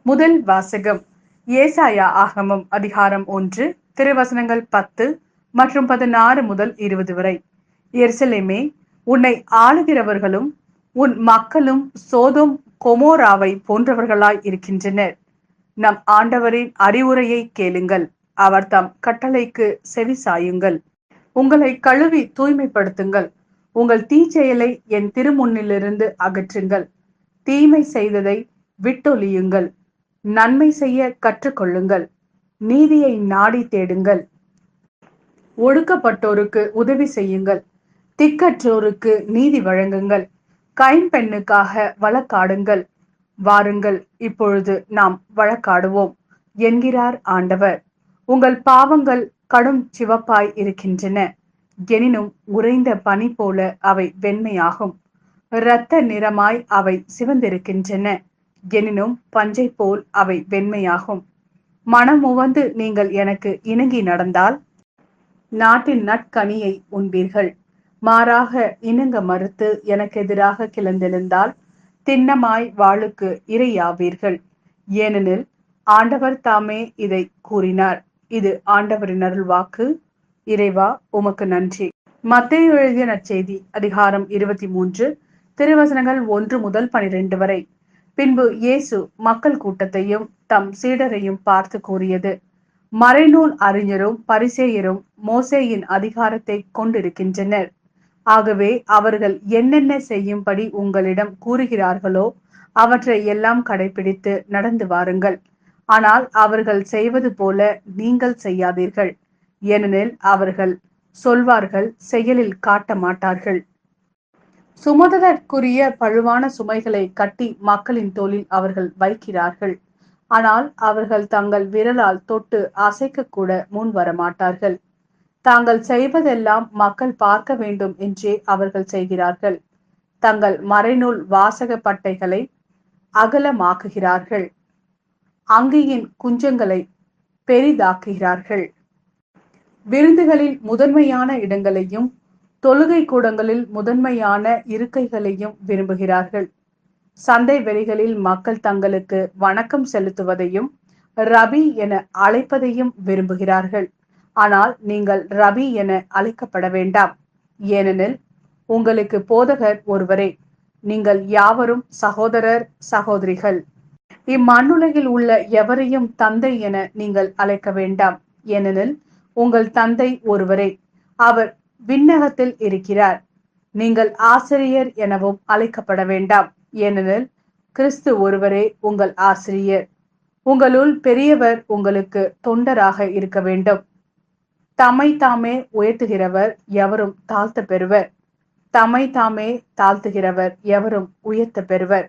முதல் வாசகம் ஏசாயா ஆகமம் அதிகாரம் 1 திருவசனங்கள் 10 மற்றும் 16 முதல் 20 வரை. எருசலேமே, உன்னை ஆளுகிறவர்களும் உன் மக்களும் சோதோம் கொமோராவை போன்றவர்களாய் இருக்கின்றனர். நம் ஆண்டவரின் அறிவுரையை கேளுங்கள், அவர் தம் கட்டளைக்கு செவி சாயுங்கள். உங்களை கழுவி தூய்மைப்படுத்துங்கள், உங்கள் தீச்செயலை என் திருமுன்னிலிருந்து அகற்றுங்கள். தீமை செய்ததை விட்டொழியுங்கள், நன்மை செய்ய கற்றுக்கொள்ளுங்கள், நீதியை நாடி தேடுங்கள். ஒடுக்கப்பட்டோருக்கு உதவி செய்யுங்கள், திக்கற்றோருக்கு நீதி வழங்குங்கள். கைம்பெண்ணுக்காக வழக்காடுங்கள். வாருங்கள், இப்பொழுது நாம் வழக்காடுவோம் என்கிறார் ஆண்டவர். உங்கள் பாவங்கள் கடும் சிவப்பாய் இருக்கின்றன, எனினும் உறைந்த பனி போல அவை வெண்மையாகும். இரத்த நிறமாய் அவை சிவந்திருக்கின்றன, எனினும் பஞ்சை போல் அவை வெண்மையாகும். மனமுவந்து நீங்கள் எனக்கு இணங்கி நடந்தால் நாட்டின் நற்கனியை உண்பீர்கள். மாறாக இணங்க மறுத்து எனக்கு எதிராக கிளர்ந்தெழுந்தால் திண்ணமாய் வாளுக்கு இரையாவீர்கள். ஏனெனில் ஆண்டவர் தாமே இதை கூறினார். இது ஆண்டவரின் அருள்வாக்கு. இறைவா, உமக்கு நன்றி. மத்தேயு எழுதிய நற்செய்தி அதிகாரம் 23 திருவசனங்கள் 1 முதல் 12 வரை. பின்பு இயேசு மக்கள் கூட்டத்தையும் தம் சீடரையும் பார்த்து கூறியது: மறைநூல் அறிஞரும் பரிசேயரும் மோசேயின் அதிகாரத்தை கொண்டிருக்கின்றனர். ஆகவே அவர்கள் என்னென்ன செய்யும்படி உங்களிடம் கூறுகிறார்களோ அவற்றை எல்லாம் கடைபிடித்து நடந்து வாருங்கள். ஆனால் அவர்கள் செய்வது போல நீங்கள் செய்யாதீர்கள், ஏனெனில் அவர்கள் சொல்வார்கள், செயலில் காட்ட மாட்டார்கள். சுமதற்குரிய பழுவான சுமைகளை கட்டி மக்களின் தோளில் அவர்கள் வைக்கிறார்கள். ஆனால் அவர்கள் தங்கள் விரலால் தொட்டு அசைக்க கூட முன் வரமாட்டார்கள். தாங்கள் செய்வதெல்லாம் மக்கள் பார்க்க வேண்டும் என்றே அவர்கள் செய்கிறார்கள். தங்கள் மறைநூல் வாசக பட்டைகளை அகலமாக்குகிறார்கள், அங்கியின் குஞ்சங்களை பெரிதாக்குகிறார்கள். விருந்துகளில் முதன்மையான இடங்களையும் தொழுகை கூடங்களில் முதன்மையான இருக்கைகளையும் விரும்புகிறார்கள். சந்தை வெளிகளில் மக்கள் தங்களுக்கு வணக்கம் செலுத்துவதையும் ரபி என அழைப்பதையும் விரும்புகிறார்கள். ஆனால் நீங்கள் ரபி என அழைக்கப்பட வேண்டாம், ஏனெனில் உங்களுக்கு போதகர் ஒருவரே. நீங்கள் யாவரும் சகோதரர் சகோதரிகள். இம்மண்ணுலகில் உள்ள எவரையும் தந்தை என நீங்கள் அழைக்க வேண்டாம், ஏனெனில் உங்கள் தந்தை ஒருவரே, அவர் விண்ணகத்தில் இருக்கிறார். நீங்கள் ஆசிரியர் எனவும் அழைக்கப்பட வேண்டாம், ஏனெனில் கிறிஸ்து ஒருவரே உங்கள் ஆசிரியர். உங்களுள் பெரியவர் உங்களுக்கு தொண்டராக இருக்க வேண்டும். தம்மை தாமே உயர்த்துகிறவர் எவரும் தாழ்த்த பெறுவர், தம்மை தாமே தாழ்த்துகிறவர் எவரும் உயர்த்த பெறுவர்.